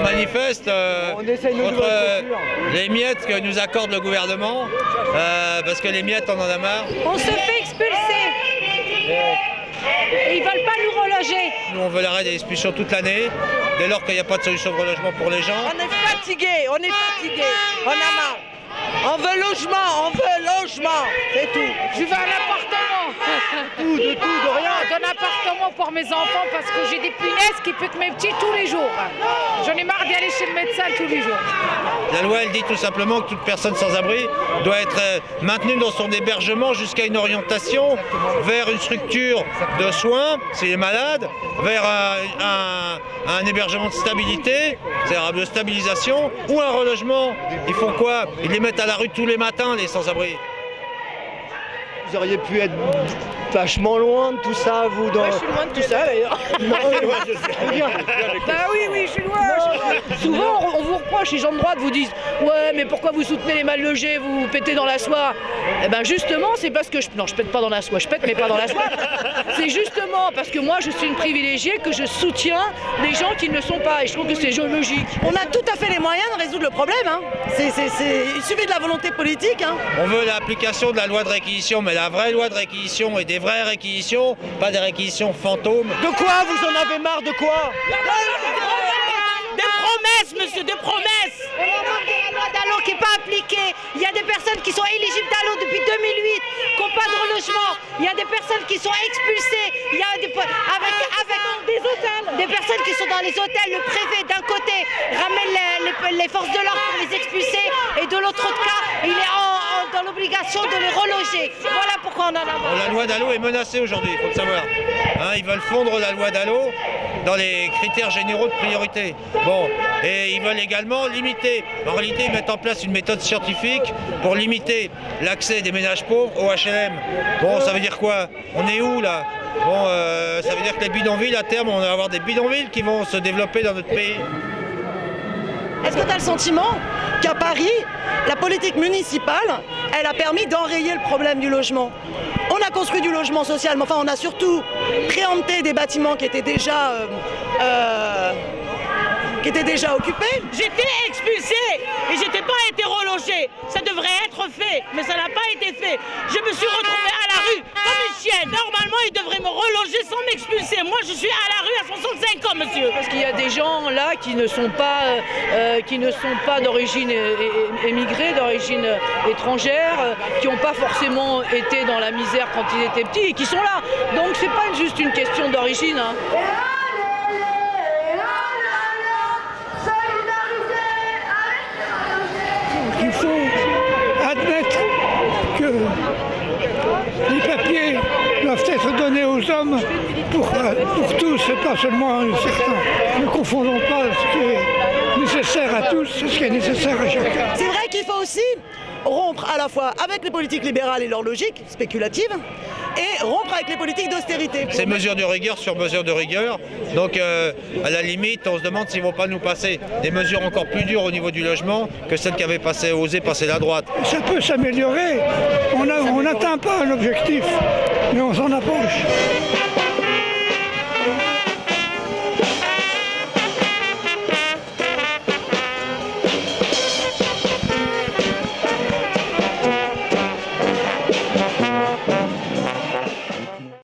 Manifeste contre les miettes que nous accorde le gouvernement, parce que les miettes on en a marre. On se fait expulser. Ils veulent pas nous reloger. Nous on veut l'arrêt des expulsions toute l'année, dès lors qu'il n'y a pas de solution de relogement pour les gens. On est fatigués, on a marre. On veut logement, c'est tout. Je veux un appartement. De tout, de rien. Un appartement pour mes enfants parce que j'ai des punaises qui piquent mes petits tous les jours. J'en ai marre d'y aller chez le médecin tous les jours. La loi elle dit tout simplement que toute personne sans abri doit être maintenue dans son hébergement jusqu'à une orientation vers une structure de soins s'il est malade, vers un hébergement de stabilité, c'est-à-dire de stabilisation, ou un relogement. Ils font quoi? Ils les mettent à la rue tous les matins, les sans-abri. Vous auriez pu être vachement loin de tout ça, vous. Moi, je suis loin de tout ça, d'ailleurs. Bah oui, je suis loin. Souvent, on vous reproche, les gens de droite vous disent « Ouais, mais pourquoi vous soutenez les mal logés, vous pétez dans la soie ?» Eh ben justement, c'est parce que... Non, je pète pas dans la soie, je pète, mais pas dans la soie. C'est justement parce que moi, je suis une privilégiée que je soutiens les gens qui ne le sont pas. Et je trouve que c'est logique. On a tout à fait les moyens de résoudre le problème. Hein. Il suffit de la volonté politique. Hein. On veut l'application de la loi de réquisition, mais la vraie loi de réquisition et des vraies réquisitions, pas des réquisitions fantômes. De quoi? Vous en avez marre de quoi? Des promesses, monsieur, des promesses. La loi Dallot qui n'est pas appliquée. Il y a des personnes qui sont éligibles Dallot depuis 2008, qui n'ont pas de relogement. Il y a des personnes qui sont expulsées. Il y a des hôtels. Des personnes qui sont dans les hôtels. Le préfet, d'un côté, ramène les forces de l'ordre pour les expulser. Et de l'autre cas, il est dans l'obligation de les reloger. Voilà pourquoi on en a marre. La loi Dallot est menacée aujourd'hui, il faut le savoir. Hein, ils veulent fondre la loi Dallot dans les critères généraux de priorité. Bon, et ils veulent également limiter. En réalité, ils mettent en place une méthode scientifique pour limiter l'accès des ménages pauvres au HLM. Bon, ça veut dire quoi? On est où là? Bon, ça veut dire que les bidonvilles, à terme, on va avoir des bidonvilles qui vont se développer dans notre pays. Est-ce que tu as le sentiment qu'à Paris, la politique municipale, elle a permis d'enrayer le problème du logement? On a construit du logement social, mais enfin on a surtout préempté des bâtiments qui étaient déjà occupés. J'étais expulsée et j'étais pas été relogée. Ça devrait être fait, mais ça n'a pas été fait. Je me suis retrouvée à la rue comme une chienne. Normalement, ils devraient me reloger sans m'expulser. Moi, je suis à la rue à 65 ans, monsieur. Parce qu'il y a des gens là qui ne sont pas d'origine émigrée, d'origine étrangère, qui n'ont pas forcément été dans la misère quand ils étaient petits et qui sont là. Donc c'est pas juste une question d'origine. Hein. Il faut admettre que les papiers doivent être donnés aux hommes pour tous et pas seulement à certains. Ne confondons pas ce qui est nécessaire à tous et ce qui est nécessaire à chacun. C'est vrai qu'il faut aussi rompre à la fois avec les politiques libérales et leur logique spéculative et rompre avec les politiques d'austérité. C'est mesure de rigueur sur mesure de rigueur. Donc à la limite, on se demande s'ils ne vont pas nous passer des mesures encore plus dures au niveau du logement que celles qui avaient osé passer la droite. Ça peut s'améliorer. On n'atteint pas un objectif, mais on s'en approche.